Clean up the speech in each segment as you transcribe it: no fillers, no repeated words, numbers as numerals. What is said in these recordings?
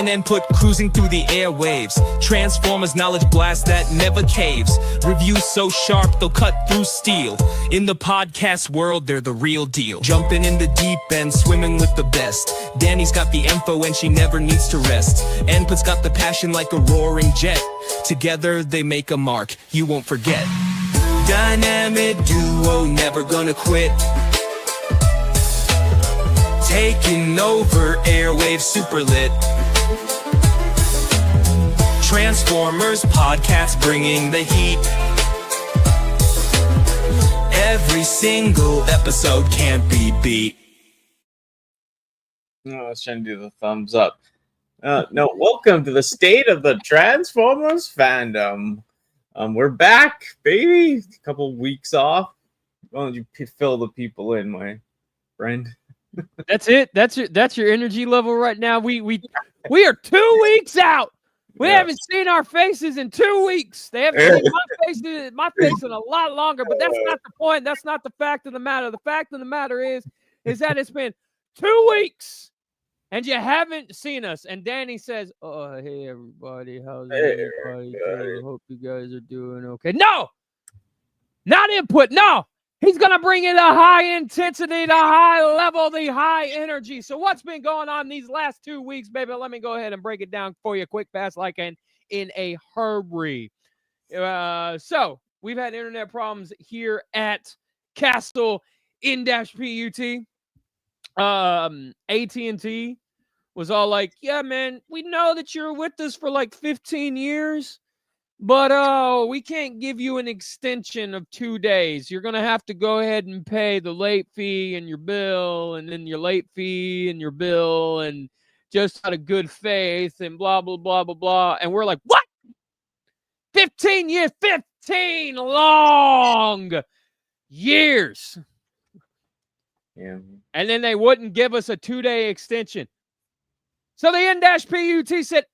and input cruising through the airwaves. Transformers knowledge blast that never caves. Reviews so sharp they'll cut through steel. In the podcast world, they're the real deal. Jumping in the deep end, swimming with the best. Danny's got the info and she never needs to rest. Input's got the passion like a roaring jet. Together they make a mark you won't forget. Dynamic duo, never gonna quit. Taking over airwaves, super lit. Transformers podcast bringing the heat. Every single episode can't be beat. I was trying to do the thumbs up. No, welcome to the state of the Transformers fandom. We're back, baby. A couple weeks off. Why don't you fill the people in, my friend? That's it. That's your energy level right now. We are 2 weeks out. We haven't seen our faces in 2 weeks. They haven't seen my face in a lot longer, but that's not the point. That's not the fact of the matter. The fact of the matter is that it's been 2 weeks and you haven't seen us. And Danny says, "Oh, hey everybody, how's everybody doing? Hope you guys are doing okay." No, not input. No. He's going to bring in the high intensity, the high level, the high energy. So what's been going on these last 2 weeks, baby? Let me go ahead and break it down for you quick, fast, like in a hurry. So we've had internet problems here at Castle in-PUT. AT&T was all like, yeah, man, we know that you're with us for like 15 years. But we can't give you an extension of 2 days. You're going to have to go ahead and pay the late fee and your bill, and then your late fee and your bill, and just out of good faith and blah, blah, blah, blah, blah. And we're like, what? 15 years, 15 long years. Yeah. And then they wouldn't give us a 2-day extension. So the N-PUT said,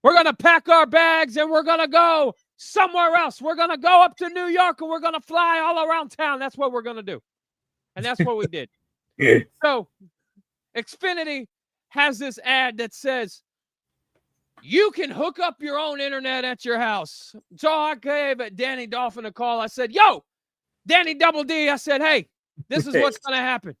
we're going to pack our bags and we're going to go somewhere else. We're going to go up to New York and we're going to fly all around town. That's what we're going to do. And that's what we did. So Xfinity has this ad that says, you can hook up your own internet at your house. So I gave Danny Dolphin a call. I said, yo, Danny Double D. I said, hey, this is what's going to happen.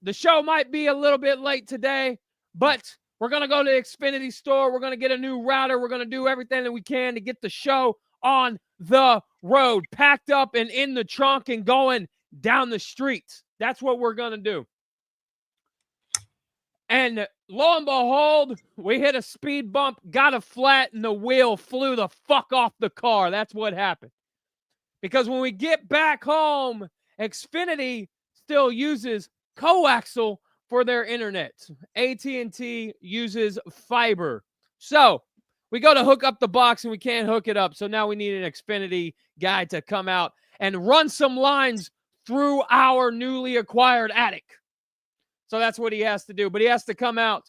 The show might be a little bit late today, but we're going to go to the Xfinity store. We're going to get a new router. We're going to do everything that we can to get the show on the road, packed up and in the trunk and going down the street. That's what we're going to do. And lo and behold, we hit a speed bump, got a flat, and the wheel flew the fuck off the car. That's what happened. Because when we get back home, Xfinity still uses coaxial for their internet. AT&T uses fiber. So we go to hook up the box and we can't hook it up. So now we need an Xfinity guy to come out and run some lines through our newly acquired attic. So that's what he has to do. But he has to come out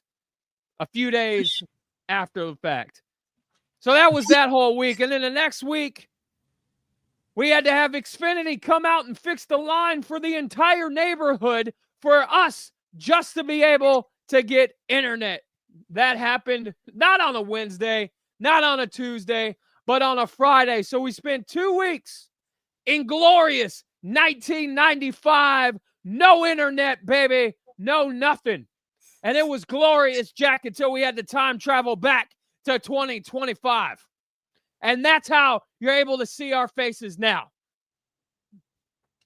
a few days after the fact. So that was that whole week. And then the next week, we had to have Xfinity come out and fix the line for the entire neighborhood for us just to be able to get internet. That happened not on a Wednesday, not on a Tuesday, but on a Friday. So we spent 2 weeks in glorious 1995. No internet, baby. No nothing. And it was glorious, Jack, until we had to time travel back to 2025. And that's how you're able to see our faces now.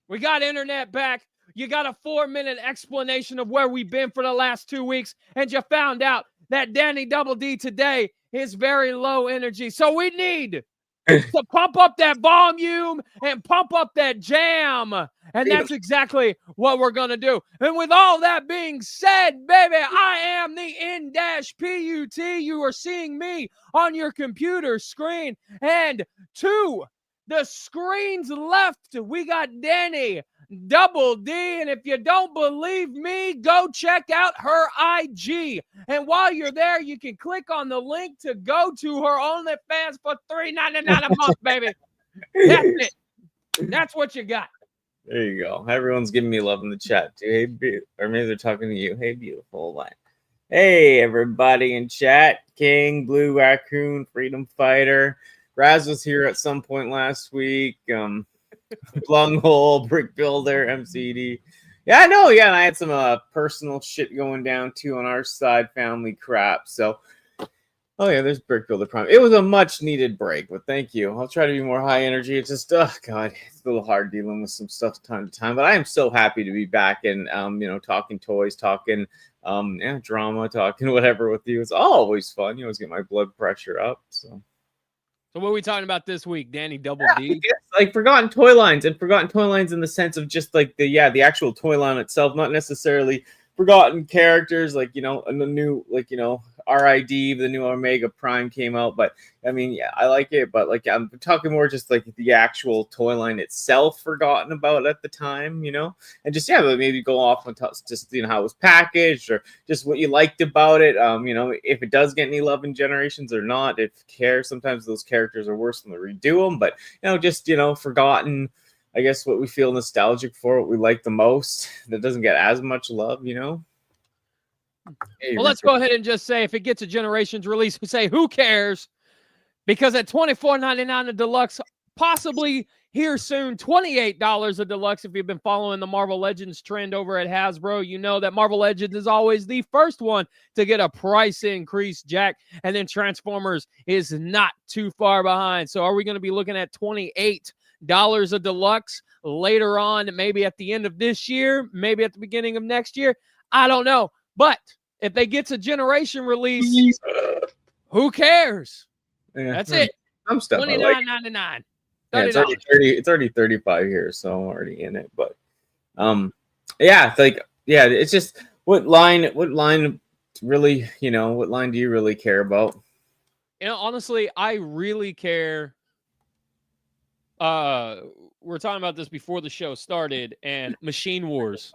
We got internet back. You got a 4-minute explanation of where we've been for the last 2 weeks, and you found out that Danny Double D today is very low energy. So we need to pump up that volume and pump up that jam. And that's exactly what we're going to do. And with all that being said, baby, I am the N-PUT. You are seeing me on your computer screen. And to the screens left, we got Danny Double D. And if you don't believe me, go check out her IG. And while you're there, you can click on the link to go to her OnlyFans for $3.99 a month, baby. That's it. That's what you got. There you go. Everyone's giving me love in the chat too. Hey, or maybe they're talking to you. Hey, beautiful. Hey, everybody in chat. King, Blue Raccoon, Freedom Fighter. Raz was here at some point last week. Blunghole, Brick Builder, MCD. Yeah, I know. Yeah, and I had some personal shit going down too on our side, family crap. So, oh yeah, there's Brick Builder Prime. It was a much needed break, but thank you. I'll try to be more high energy. It's just, oh god, it's a little hard dealing with some stuff time to time. But I am so happy to be back and talking toys, talking drama, talking whatever with you. It's always fun. You always get my blood pressure up. So what are we talking about this week, Danny? Double D? like forgotten toy lines in the sense of just like the actual toy line itself, not necessarily forgotten characters like and the new RID, the new Omega Prime came out, but I mean, yeah, I like it, but like I'm talking more just like the actual toy line itself forgotten about at the time, and just but maybe go off on just how it was packaged or just what you liked about it, if it does get any love in Generations or not, if you care. Sometimes those characters are worse when they redo them, but just forgotten, I guess, what we feel nostalgic for, what we like the most that doesn't get as much love, Well, let's go ahead and just say if it gets a Generations release, we say who cares? Because at $24.99 a deluxe, possibly here soon, $28 a deluxe. If you've been following the Marvel Legends trend over at Hasbro, you know that Marvel Legends is always the first one to get a price increase, Jack. And then Transformers is not too far behind. So are we going to be looking at $28 a deluxe later on, maybe at the end of this year, maybe at the beginning of next year? I don't know. But if they get a Generation release, who cares? Yeah, that's it. Some stuff $29.99. Yeah, it's already 30. It's already 35 here, so I'm already in it. But it's just what line really, what line do you really care about? Honestly, I really care. We're talking about this before the show started, and Machine Wars.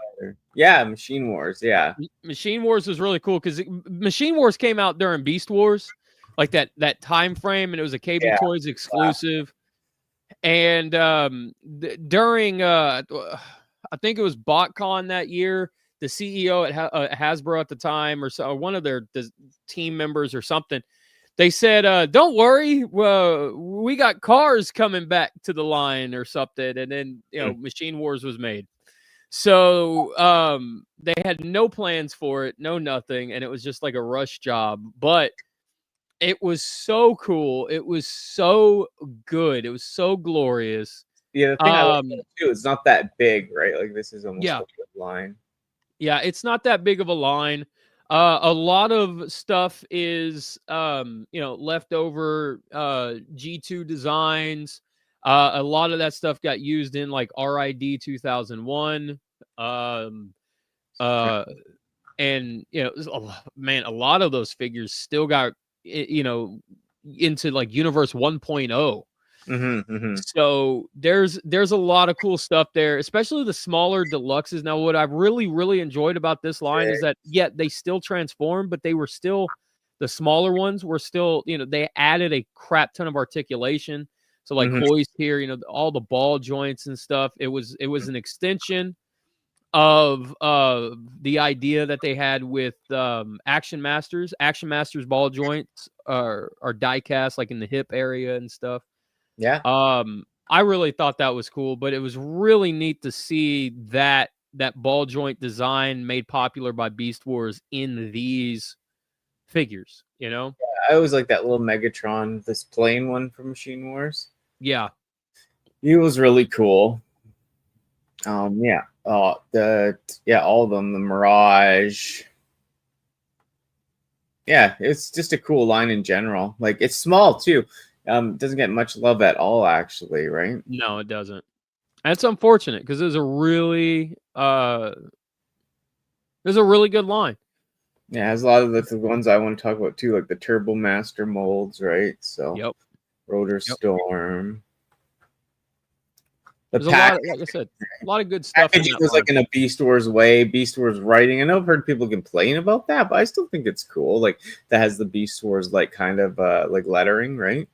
Yeah, Machine Wars. Yeah, Machine Wars was really cool because Machine Wars came out during Beast Wars, like that time frame, and it was a Cable Toys exclusive. Wow. And during I think it was BotCon that year, the CEO at Hasbro at the time, or one of their team members or something, they said, don't worry, we got cars coming back to the line or something. And then, Machine Wars was made. So they had no plans for it, no nothing. And it was just like a rush job. But it was so cool. It was so good. It was so glorious. Yeah, the thing I like too, it's not that big, right? Like this is almost like a line. Yeah, it's not that big of a line. A lot of stuff is, leftover G2 designs. A lot of that stuff got used in like RID 2001. And a lot of those figures still got, into like Universe 1.0. So there's a lot of cool stuff there, especially the smaller deluxes. Now, what I've really, really enjoyed about this line is that, they still transform, but they were still, the smaller ones were still, they added a crap ton of articulation. So like hoist here, all the ball joints and stuff. It was an extension of the idea that they had with Action Masters. Action Masters ball joints are die cast like in the hip area and stuff. Yeah. I really thought that was cool, but it was really neat to see that ball joint design made popular by Beast Wars in these figures, Yeah, I always like that little Megatron, this plain one from Machine Wars. Yeah. He was really cool. All of them, the Mirage. Yeah, it's just a cool line in general. Like it's small too. Doesn't get much love at all, actually, right? No, it doesn't. That's unfortunate because there's a really good line. Yeah, it has a lot of the ones I want to talk about too, like the Turbo Master molds, right? So, Rotor Storm. There's a lot, like I said, a lot of good stuff. Packaging was like in a Beast Wars way. Beast Wars writing. I know I've heard people complain about that, but I still think it's cool. Like that has the Beast Wars like kind of like lettering, right?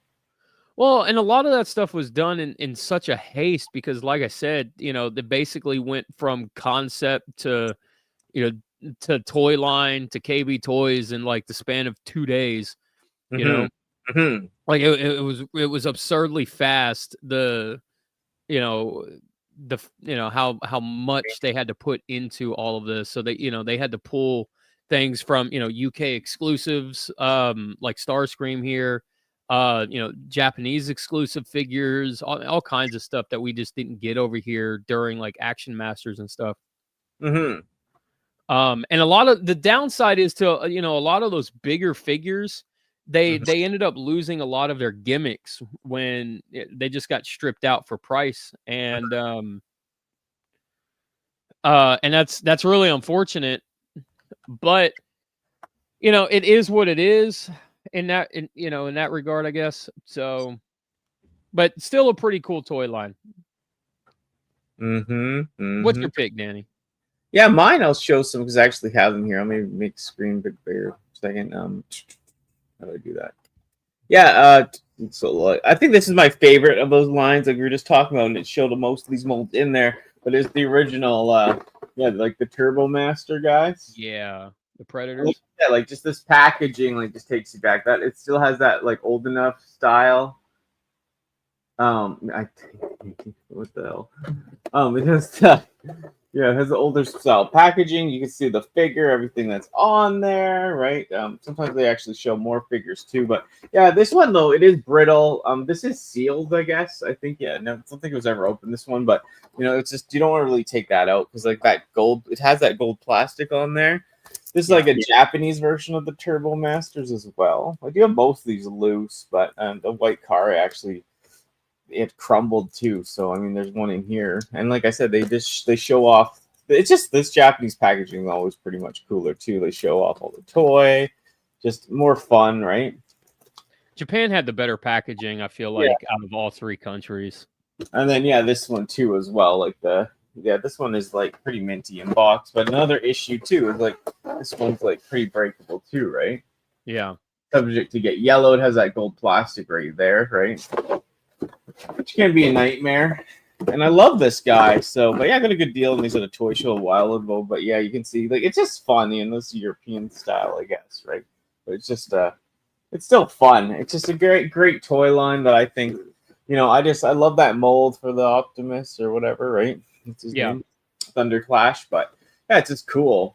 Well, and a lot of that stuff was done in such a haste because, like I said, they basically went from concept to, to Toyline to KB Toys in like the span of 2 days. You know, like it was absurdly fast. How much they had to put into all of this. So they had to pull things from, UK exclusives, like Starscream here, Japanese exclusive figures, all kinds of stuff that we just didn't get over here during like Action Masters and stuff. Mm-hmm. And a lot of the downside is to, a lot of those bigger figures, they ended up losing a lot of their gimmicks when they just got stripped out for price. And that's really unfortunate, but it is what it is in that regard, I guess. So, but still a pretty cool toy line. What's your pick, Danny? Yeah, mine I'll show some because I actually have them here. I'll maybe make the screen a bit bigger for a second. How do I do that? Yeah, so I think this is my favorite of those lines like we were just talking about, and it showed most of these molds in there, but it's the original like the Turbo Master guys. Yeah, the Predators. Yeah, like just this packaging like just takes you back. That it still has that like old enough style. What the hell? It has it has the older style packaging. You can see the figure, everything that's on there, right? Sometimes they actually show more figures too, but yeah, this one though, it is brittle. This is sealed, I guess. I think, I don't think it was ever opened, this one, but it's just, you don't want to really take that out because like that gold, it has that gold plastic on there. This is like a Japanese version of the Turbo Masters as well. I do have both of these loose, but the white car actually, it crumbled too. So I mean, there's one in here, and like I said, they show off. It's just this Japanese packaging is always pretty much cooler too. They show off all the toy, just more fun, right? Japan had the better packaging, I feel like, out of all three countries. And then this one too as well. Like this one is like pretty minty in box, but another issue too is like this one's like pretty breakable too, right? Yeah. Subject to get yellowed, has that gold plastic right there, right? Which can be a nightmare. And I love this guy. So, but yeah, I got a good deal on these at a toy show a while ago. But yeah, you can see like it's just fun in this European style, I guess, right? But it's just it's still fun. It's just a great toy line that I think, I love that mold for the Optimus or whatever, right? It's his name, Thunderclash. But yeah, it's just cool,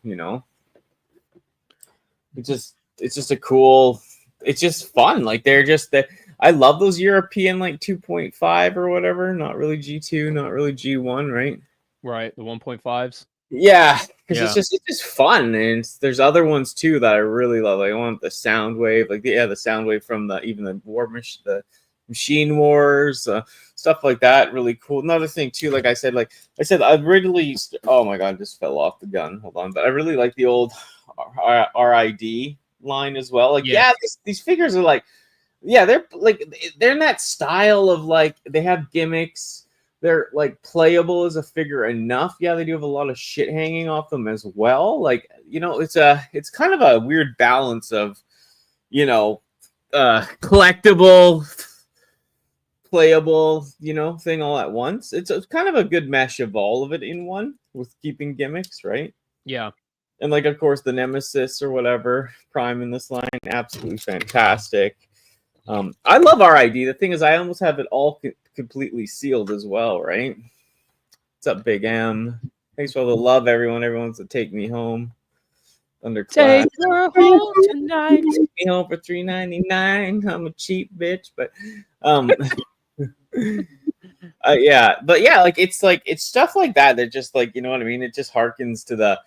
It's just a cool. It's just fun. Like they're just that. I love those European like 2.5 or whatever. Not really G2, not really G1, right? Right, the 1.5s. Yeah, because it's just fun, and there's other ones too that I really love. Like I want the Soundwave, like the Soundwave from the Machine Wars, stuff like that. Really cool. Another thing too, like I said, I really. Oh my god, I just fell off the gun. Hold on, but I really like the old RID line as well. Like these figures are like. Yeah, they're in that style of like they have gimmicks. They're like playable as a figure enough. Yeah, they do have a lot of shit hanging off them as well. Like it's kind of a weird balance of collectible, playable, thing all at once. It's kind of a good mesh of all of it in one with keeping gimmicks, right? Yeah. And like of course the Nemesis or whatever Prime in this line, absolutely fantastic. I love RID. The thing is, I almost have it all completely sealed as well, right? What's up, Big M? Thanks for all the love, everyone. Everyone's to take me home. Thunderclash. Take her home tonight. Take me home for $3.99. I'm a cheap bitch, but it's stuff like that that just like what I mean. It just harkens to the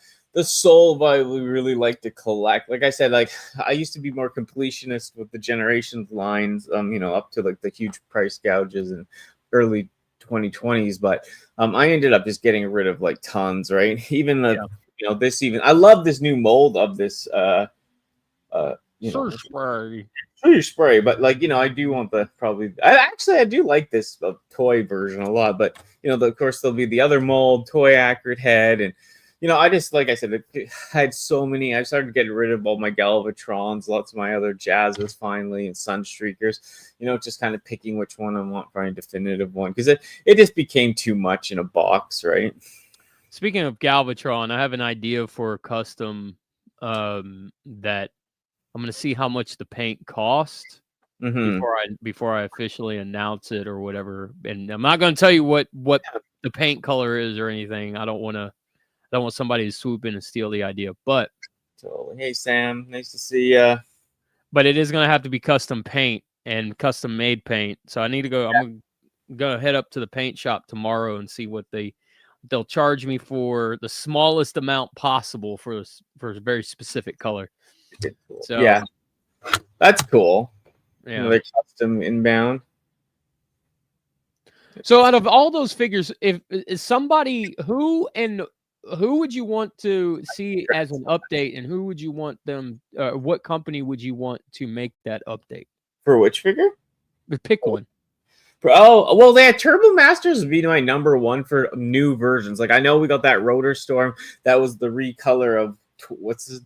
soul vibe we really like to collect. Like I said, like I used to be more completionist with the Generations lines, up to like the huge price gouges in early 2020s. But I ended up just getting rid of like tons, right? Even I love this new mold of this spray, but like I do want I do like this toy version a lot, but of course there'll be the other mold, toy accurate head, and I just, like I said, I had so many. I started getting rid of all my Galvatrons, lots of my other Jazzes finally, and Sunstreakers. Just kind of picking which one I want for a definitive one because it just became too much in a box, right? Speaking of Galvatron, I have an idea for a custom that I'm going to see how much the paint cost Mm-hmm. before I officially announce it or whatever. And I'm not going to tell you what the paint color is or anything. I don't want somebody to swoop in and steal the idea. But So, hey, Sam, nice to see you. but it is going to have to be custom paint and custom made paint. So I need to go. Yeah. I'm going to head up to the paint shop tomorrow and see what they'll charge me for the smallest amount possible for a very specific color. Cool. So yeah, that's cool. Yeah, they're custom inbound. So out of all those figures, if is somebody who would you want to see as an update, and who would you want them? What company would you want to make that update? For which figure? Pick one. Oh, well, they had Turbo Masters would be my number one for new versions. Like, I know we got that Rotor Storm. That was the recolor of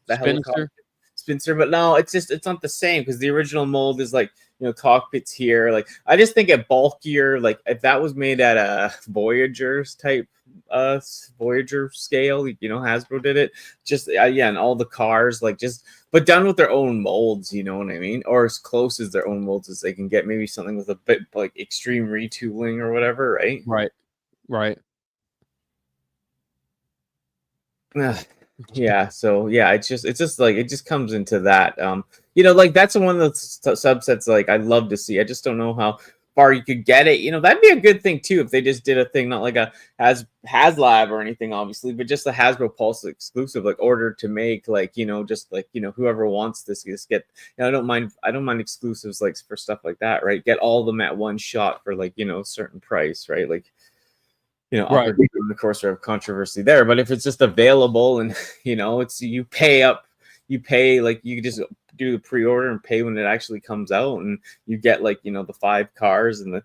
the helicopter? Spinster, but no, it's not the same because the original mold is like, cockpits here. Like, I just think it bulkier. Like, if that was made at a Voyager's type Voyager scale, Hasbro did it. Just and all the cars, like, but done with their own molds, you know what I mean? Or as close as their own molds as they can get. Maybe something with a bit like extreme retooling or whatever, right? Right. Yeah, so yeah, it just comes into that. Like that's one of the subsets like I'd love to see. I just don't know how far you could get it. That'd be a good thing too if they just did a thing, not like a HasLab or anything, obviously, but just a Hasbro Pulse exclusive, like order to make, like just like whoever wants this, just get. I don't mind exclusives like for stuff like that, right? Get all of them at one shot for like a certain price, right? Like. Right. Of course, we have controversy there, but if it's just available and it's you pay like you just do the pre-order and pay when it actually comes out, and you get like the 5 cars and the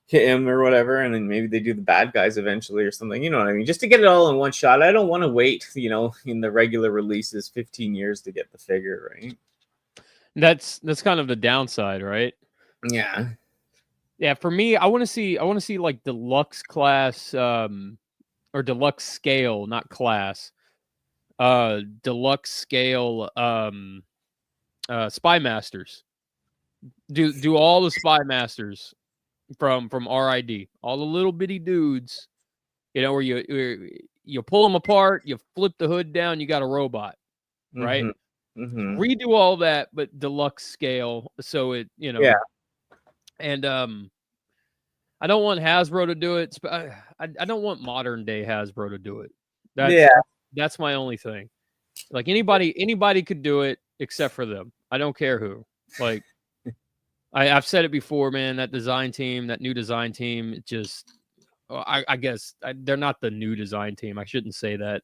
him or whatever, and then maybe they do the bad guys eventually or something. You know what I mean? Just to get it all in one shot. I don't want to wait, in the regular releases 15 years to get the figure, right? That's kind of the downside, right? Yeah. Yeah, for me, I want to see like deluxe class or deluxe scale, not class. Deluxe scale Spy Masters. Do all the Spy Masters from RID. All the little bitty dudes, where you pull them apart, you flip the hood down, you got a robot, right? Mm-hmm. Redo all that, but deluxe scale, so it Yeah. And I don't want Hasbro to do it. I don't want modern day Hasbro to do it. That's my only thing. Like anybody could do it except for them. I don't care who. Like I've said it before, man. That new design team, it just I guess they're not the new design team. I shouldn't say that.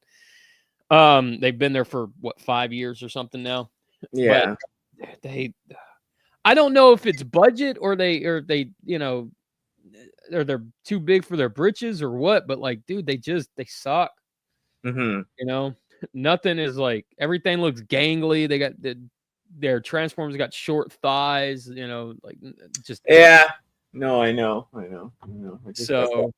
They've been there for 5 years or something now. Yeah. But I don't know if it's budget or they or they're too big for their britches or what, but like, dude, they suck. Mm-hmm. Nothing is like, everything looks gangly. They got their Transformers got short thighs, like just. Yeah. No, I know. So.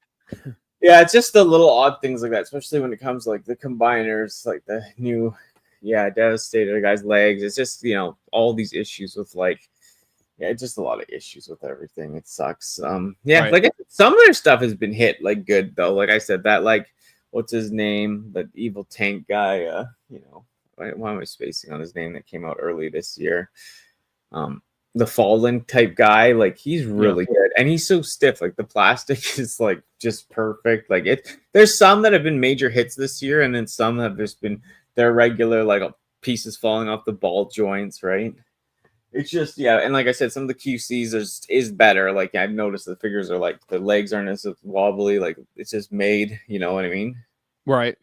Yeah, it's just the little odd things like that, especially when it comes like the combiners, like the new, Devastator guy's legs. It's just, all these issues with like, just a lot of issues with everything. It sucks. Right. Like some of their stuff has been hit like good though. Like I said, that like, what's his name? The evil tank guy. Why am I spacing on his name that came out early this year? The Fallen type guy, like he's really good, and he's so stiff. Like the plastic is like just perfect. Like there's some that have been major hits this year, and then some have just been their regular like pieces falling off the ball joints, right? It's just and like I said, some of the QCs is better. Like I've noticed the figures are like the legs aren't as wobbly. Like it's just made, you know what I mean? Right.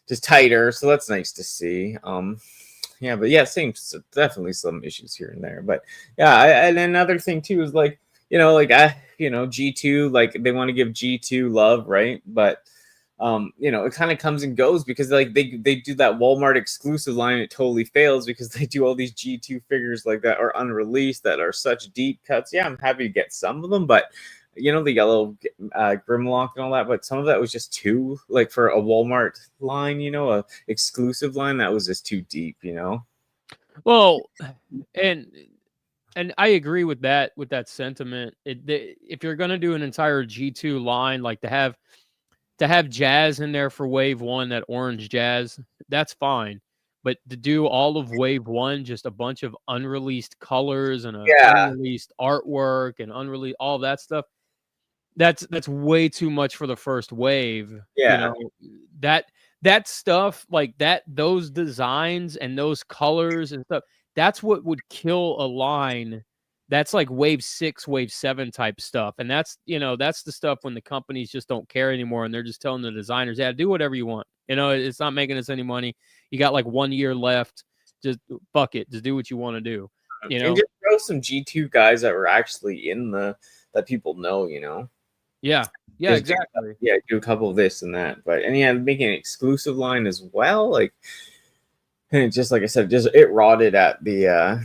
Just tighter. So that's nice to see. But same, definitely some issues here and there. But and another thing too is like, G2, like they want to give G2 love, right? But it kind of comes and goes because like they do that Walmart exclusive line. It totally fails because they do all these G2 figures like that are unreleased that are such deep cuts. Yeah, I'm happy to get some of them, but you know, the yellow Grimlock and all that, but some of that was just too, like, for a Walmart line, you know, a exclusive line that was just too deep, you know. Well, and I agree with that sentiment. If you're gonna do an entire G2 line, like to have Jazz in there for Wave 1, that orange Jazz, that's fine. But to do all of Wave 1, just a bunch of unreleased colors and unreleased artwork and unreleased all that stuff, that's way too much for the first wave. Yeah. You know, that stuff, like that, those designs and those colors and stuff, that's what would kill a line. That's like Wave 6, Wave 7 type stuff. And that's, you know, that's the stuff when the companies just don't care anymore and they're just telling the designers, yeah, do whatever you want. You know, it's not making us any money. You got like 1 year left. Just fuck it. Just do what you want to do. You know, and just throw some G2 guys that were actually in that people know, you know. Yeah. Yeah, Just exactly. do a couple of this and that. But and yeah, making an exclusive line as well. Like, and it just like I said, it rotted at the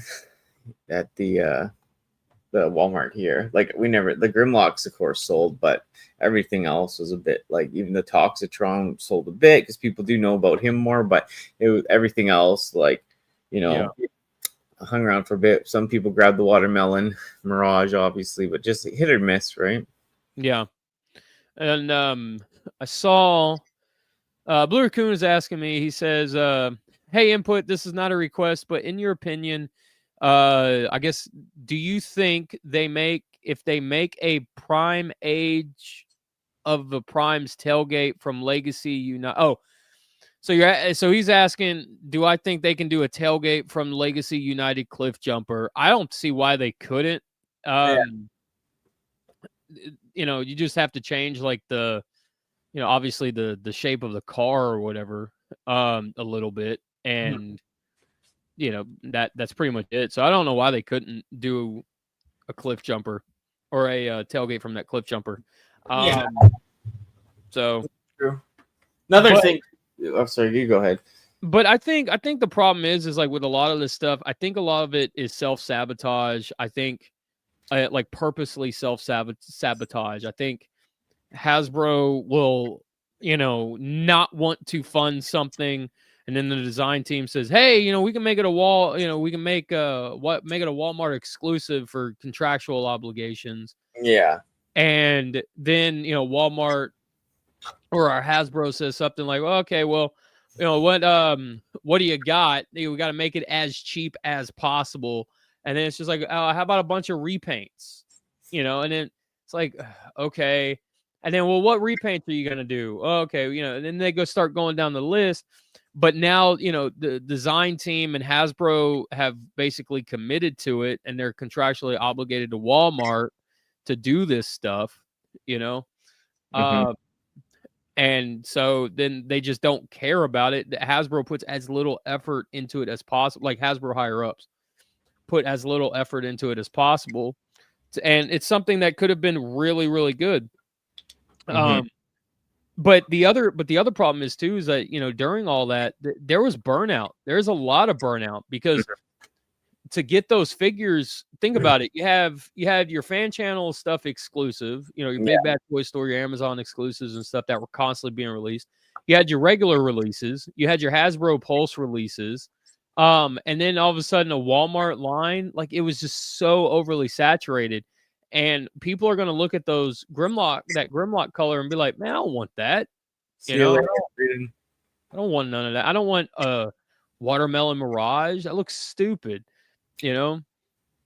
Walmart here. Like the Grimlocks of course sold, but everything else was a bit like, even the Toxitron sold a bit because people do know about him more, but everything else, like, you know, hung around for a bit. Some people grabbed the watermelon Mirage, obviously, but just hit or miss, right? Yeah. And I saw Blue Raccoon is asking me, he says, hey, Input, this is not a request, but in your opinion, I guess, do you think if they make a Prime Age of the Prime's tailgate from Legacy United? Oh, so he's asking, do I think they can do a tailgate from Legacy United Cliff Jumper? I don't see why they couldn't. You know, you just have to change like obviously the shape of the car or whatever a little bit, and you know, that's pretty much it. So I don't know why they couldn't do a cliff jumper or a tailgate from that cliff jumper. So true. Another thing. I'm sorry, you go ahead. But I think the problem is like with a lot of this stuff, I think a lot of it is self-sabotage. I think like purposely self-sabotage. I think Hasbro will, you know, not want to fund something, and then the design team says, hey, you know, we can make it we can make it a Walmart exclusive for contractual obligations. Yeah. And then, you know, Walmart or our Hasbro says something like, well, okay, well, you know, what do you got? We got to make it as cheap as possible. And then it's just like, how about a bunch of repaints? You know, and then it's like, okay. And then, well, what repaints are you going to do? Okay, you know, and then they start going down the list. But now, you know, the design team and Hasbro have basically committed to it, and they're contractually obligated to Walmart to do this stuff, you know? And so then they just don't care about it. Hasbro puts as little effort into it as possible, like Hasbro higher-ups put as little effort into it as possible. And it's something that could have been really, really good. But the other problem is too, is that, you know, during all that, there was burnout. There's a lot of burnout because to get those figures, think about it. You had your fan channel stuff exclusive, you know, your Big Bad Toy Store, your Amazon exclusives and stuff that were constantly being released. You had your regular releases. You had your Hasbro Pulse releases. And then all of a sudden a Walmart line, like it was just so overly saturated. And people are going to look at that Grimlock color and be like, man, I don't want that. You know, I don't want none of that. I don't want a watermelon Mirage. That looks stupid, you know?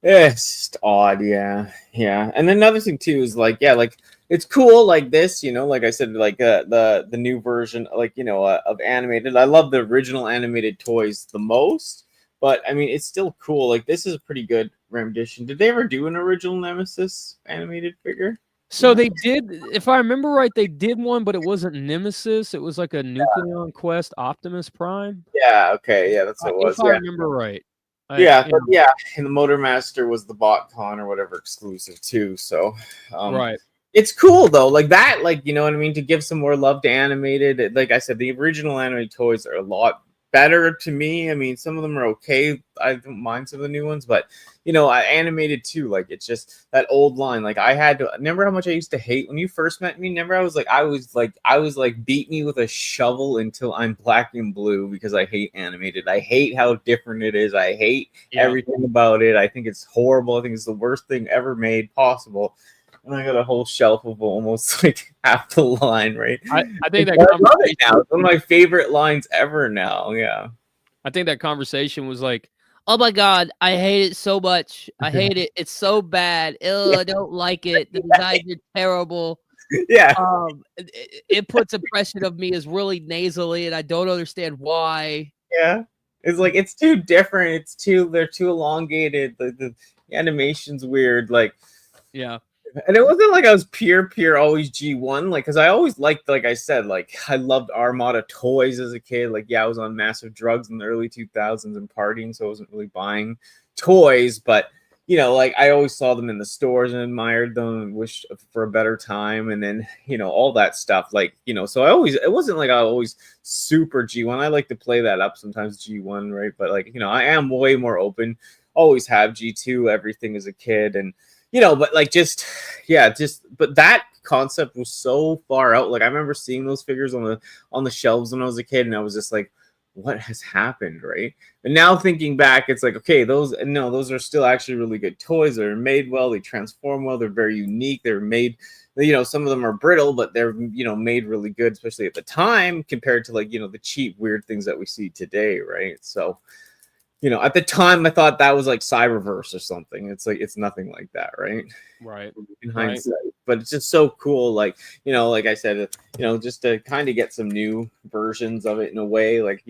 Yeah, it's just odd. Yeah. And another thing too is like, like it's cool like this, you know, like I said, like the new version, like, you know, of animated. I love the original animated toys the most, but I mean, it's still cool. Like this is a pretty good rendition. Did they ever do an original Nemesis animated figure? So they did, if I remember right, they did one, but it wasn't Nemesis. It was like a Nucleon Quest Optimus Prime. Yeah. Okay. Yeah, that's what it was. If I remember right. And the Motormaster was the BotCon or whatever exclusive too. So, right. It's cool though, like that, like, you know what I mean, to give some more love to animated. Like I said, the original animated toys are a lot better to me. I mean, some of them are okay. I don't mind some of the new ones, but I animated too. Like, it's just that old line. Like, I had to remember how much I used to hate when you first met me. Remember, I was like, beat me with a shovel until I'm black and blue because I hate animated. I hate how different it is. I hate everything about it. I think it's horrible. I think it's the worst thing ever made possible. And I got a whole shelf of almost like half the line, right? I think that I love it now. It's one of my favorite lines ever now. Yeah. I think that conversation was like, oh my God, I hate it so much. I hate it. It's so bad. Ew, I don't like it. The designs are terrible. Yeah. It puts impression of me as really nasally, and I don't understand why. Yeah. It's like, it's too different. They're too elongated. The animation's weird. Like, yeah. And it wasn't like I was pure always G1, like, because I always liked, like I said, like, I loved Armada toys as a kid. Like, yeah, I was on massive drugs in the early 2000s and partying, so I wasn't really buying toys, but like, I always saw them in the stores and admired them and wished for a better time, and then all that stuff, like, so it wasn't like I was always super G1. I like to play that up sometimes, G1, right? But like, I am way more open, always have G2 everything as a kid, and but like, but that concept was so far out. Like, I remember seeing those figures on the shelves when I was a kid, and I was just like, what has happened, right? And now thinking back, it's like, okay, those are still actually really good toys. They're made well, they transform well, they're very unique. They're made, some of them are brittle, but they're made really good, especially at the time compared to, like, the cheap weird things that we see today, right? So at the time, I thought that was like Cyberverse or something. It's like, it's nothing like that, right? Right. In hindsight, but it's just so cool. Like, like I said, just to kind of get some new versions of it in a way, like,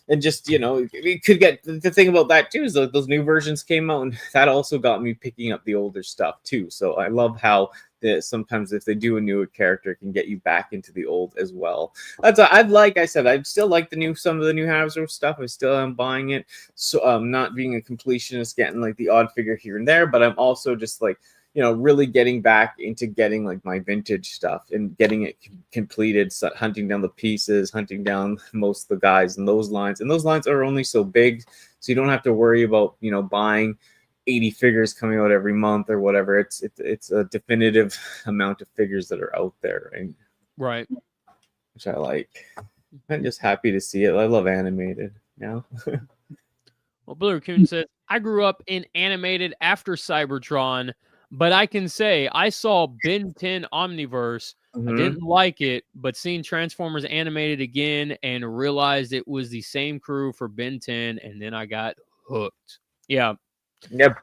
and just, we could get the thing about that too is that those new versions came out, and that also got me picking up the older stuff too. So I love how sometimes if they do a newer character, it can get you back into the old as well. Like I said, I still like some of the new Hasbro stuff. I still am buying it. So not being a completionist, getting like the odd figure here and there, but I'm also just like, really getting back into getting like my vintage stuff and getting it completed, hunting down the pieces, hunting down most of the guys in those lines. And those lines are only so big, so you don't have to worry about, buying 80 figures coming out every month or whatever. It's a definitive amount of figures that are out there, right? Which I like. I'm just happy to see it. I love animated now. Well, Blue Raccoon says, I grew up in animated after Cybertron, but I can say I saw Ben 10 Omniverse. I didn't like it, but seeing Transformers animated again and realized it was the same crew for Ben 10, and then I got hooked. Yeah. Yep.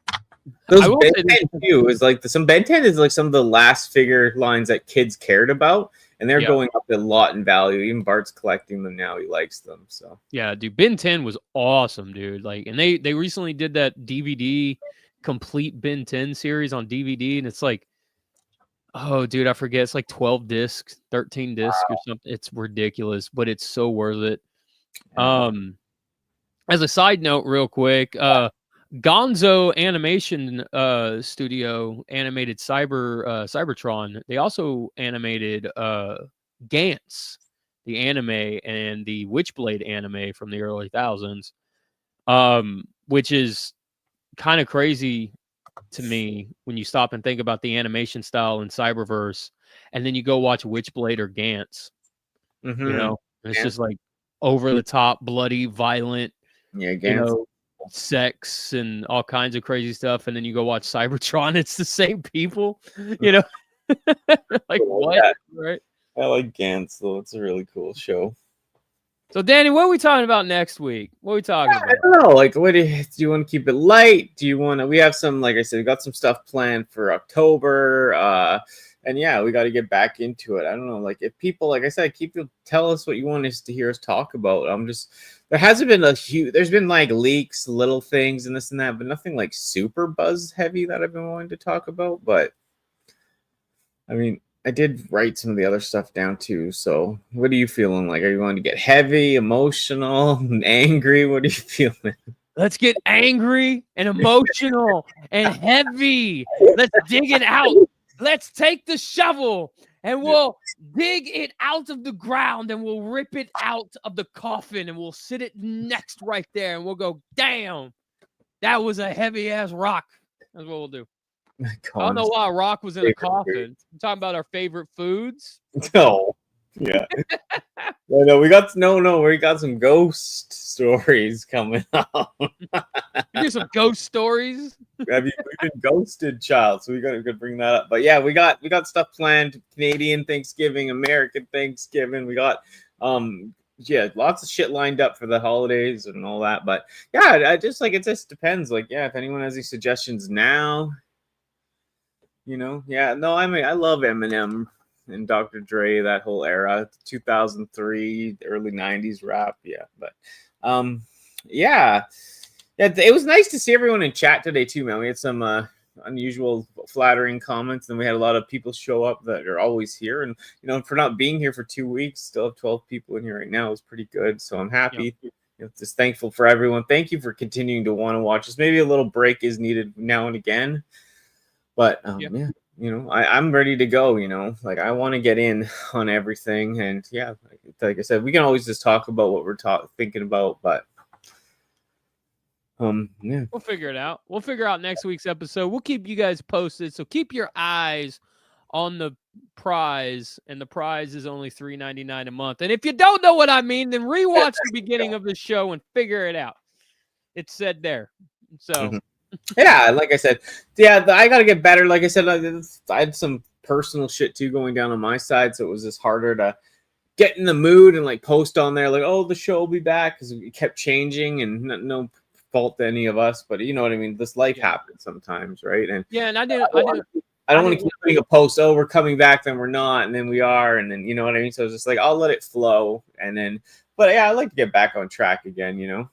Those Ben 10 too is like some Ben 10 is like some of the last figure lines that kids cared about, and they're going up a lot in value. Even Bart's collecting them now; he likes them. So yeah, dude, Ben 10 was awesome, dude. Like, and they recently did that DVD complete Ben 10 series on DVD, and it's like, oh, dude, I forget, it's like 12 discs, 13 discs or something. It's ridiculous, but it's so worth it. As a side note, real quick, Gonzo Animation Studio animated Cybertron. They also animated Gantz, the anime, and the Witchblade anime from the early thousands, which is kind of crazy to me when you stop and think about the animation style in Cyberverse, and then you go watch Witchblade or Gantz. It's just like over the top, bloody, violent. Yeah, Gantz. Sex and all kinds of crazy stuff, and then you go watch Cybertron, it's the same people, like what? Yeah. Right? I like Gantz, though. It's a really cool show. So Danny, what are we talking about next week? What are we talking about? I don't know, like, what do you want to keep it light? Do you want to, we have some, like I said, we got some stuff planned for October, and yeah, we got to get back into it. I don't know, like, if people, like I said, tell us what you want us to hear us talk about. There hasn't been there's been like leaks, little things and this and that, but nothing like super buzz heavy that I've been wanting to talk about. But I mean, I did write some of the other stuff down too. So what are you feeling like? Are you going to get heavy, emotional, angry? What are you feeling? Let's get angry and emotional and heavy. Let's dig it out. Let's take the shovel and we'll dig it out of the ground and we'll rip it out of the coffin and we'll sit it next right there and we'll go, damn, that was a heavy ass rock. That's what we'll do. I don't know why a rock was in a coffin. I'm talking about our favorite foods. No. Yeah. No, we got some ghost stories coming up. You do some ghost stories. We've been ghosted, child, so we gotta bring that up. But yeah, we got stuff planned. Canadian Thanksgiving, American Thanksgiving. We got lots of shit lined up for the holidays and all that. But yeah, it just depends. Like, yeah, if anyone has any suggestions now, I mean, I love Eminem and Dr. Dre, that whole era, 2003, early 90s rap. Yeah, but it was nice to see everyone in chat today too, man. We had some unusual flattering comments, and we had a lot of people show up that are always here. And for not being here for 2 weeks, still have 12 people in here right now. It's pretty good, so I'm happy. Just thankful for everyone. Thank you for continuing to want to watch us. Maybe a little break is needed now and again, but I'm ready to go. Like, I want to get in on everything, and yeah, like I said, we can always just talk about what we're thinking about, but we'll figure it out. We'll figure out next week's episode. We'll keep you guys posted, so keep your eyes on the prize, and the prize is only $3.99 a month. And if you don't know what I mean, then rewatch the beginning of the show and figure it out. It's said there. So yeah, like I said, I gotta get better. Like I said, I had some personal shit too going down on my side, so it was just harder to get in the mood and like post on there like, oh, the show will be back, because it kept changing, and no fault to any of us, but you know what I mean, this life happens sometimes, right? And and I don't want to keep putting a post, oh, we're coming back, then we're not, and then we are, and then you know what I mean. So it's just like, I'll let it flow, and then, but yeah, I like to get back on track again,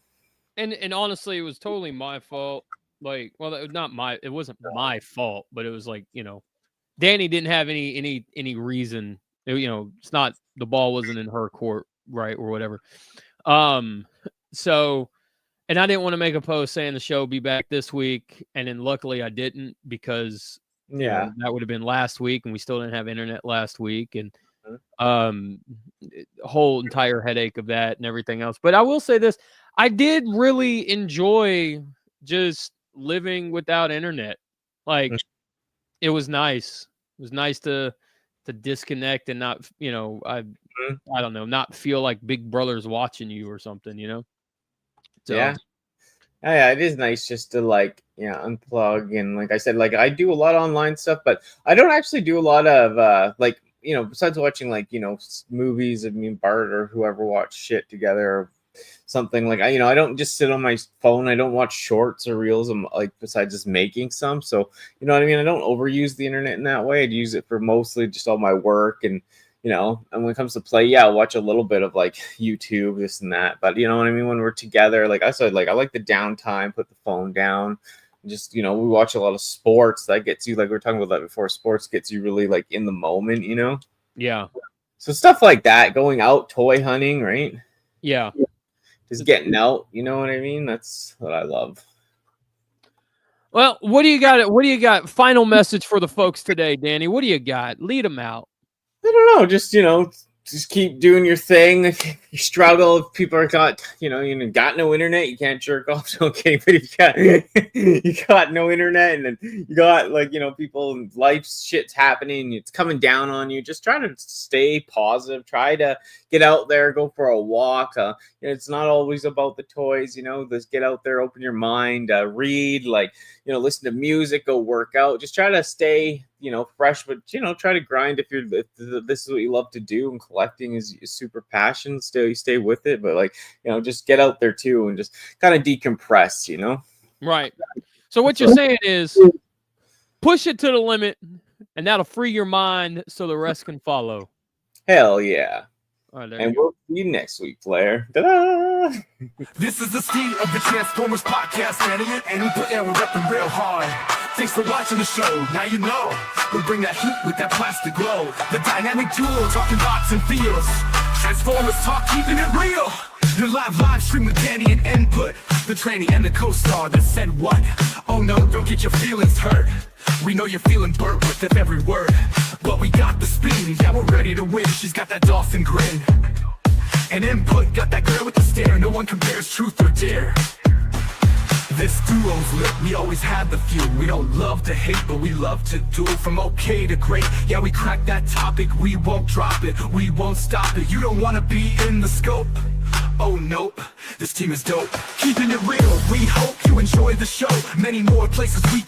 And honestly, it was totally my fault. Like, well, it wasn't my fault, but it was like, Danny didn't have any reason. It's not, the ball wasn't in her court, right, or whatever. So, and I didn't want to make a post saying the show will be back this week, and then luckily I didn't, because that would have been last week, and we still didn't have internet last week, and whole entire headache of that and everything else. But I will say this: I did really enjoy just living without internet. Like, it was nice. It was nice to disconnect and not, I don't know, not feel like Big Brother's watching you or something, So, yeah, it is nice just to unplug. And like I said, like, I do a lot of online stuff, but I don't actually do a lot of besides watching movies of me and Bart or whoever watch shit together or something, like I don't just sit on my phone. I don't watch shorts or reels. I'm like, besides just making some, so you know what I mean. I don't overuse the internet in that way. I'd use it for mostly just all my work, and and when it comes to play, I'll watch a little bit of like YouTube, this and that. But you know what I mean, when we're together, like I said, like I like the downtime, put the phone down. Just we watch a lot of sports. That gets you, like we were talking about that before, sports gets you really like in the moment, Yeah. So stuff like that, going out, toy hunting, right? Yeah. Just getting out, you know what I mean? That's what I love. Well, what do you got? What do you got? Final message for the folks today, Danny. What do you got? Lead them out. I don't know. Just keep doing your thing. If you struggle, if people are got no internet, you can't jerk off. Okay, but if you got no internet, and then you got people, life shit's happening, it's coming down on you. Just try to stay positive. Try to get out there, go for a walk. It's not always about the toys. Just get out there, open your mind, read, listen to music, go work out. Just try to stay fresh, but try to grind if this is what you love to do, and collecting is super passion. Still, you stay with it, but just get out there too and just kind of decompress. Right. So what you're saying is push it to the limit, and that'll free your mind so the rest can follow. Hell yeah. All right, and we'll see you next week, Flair. Ta-da! This is the Steve of the Transformers podcast, man, and we put air, we're repping real hard. Thanks for watching the show. Now you know we bring that heat with that plastic glow. The dynamic duo talking bots and feels. Transformers talk, keeping it real. The live stream with Danny and Input. The trainee and the co-star that said what? Oh no, don't get your feelings hurt. We know you're feeling burnt with every word, but we got the speed, yeah, we're ready. ready to win. She's got that dolphin grin. And input, got that girl with the stare. No one compares truth or dare. This duo's lit, we always have the few. We don't love to hate, but we love to do it. From okay to great, yeah, we crack that topic. We won't drop it, we won't stop it. You don't wanna be in the scope. Oh nope, this team is dope. Keeping it real, we hope you enjoy the show. Many more places we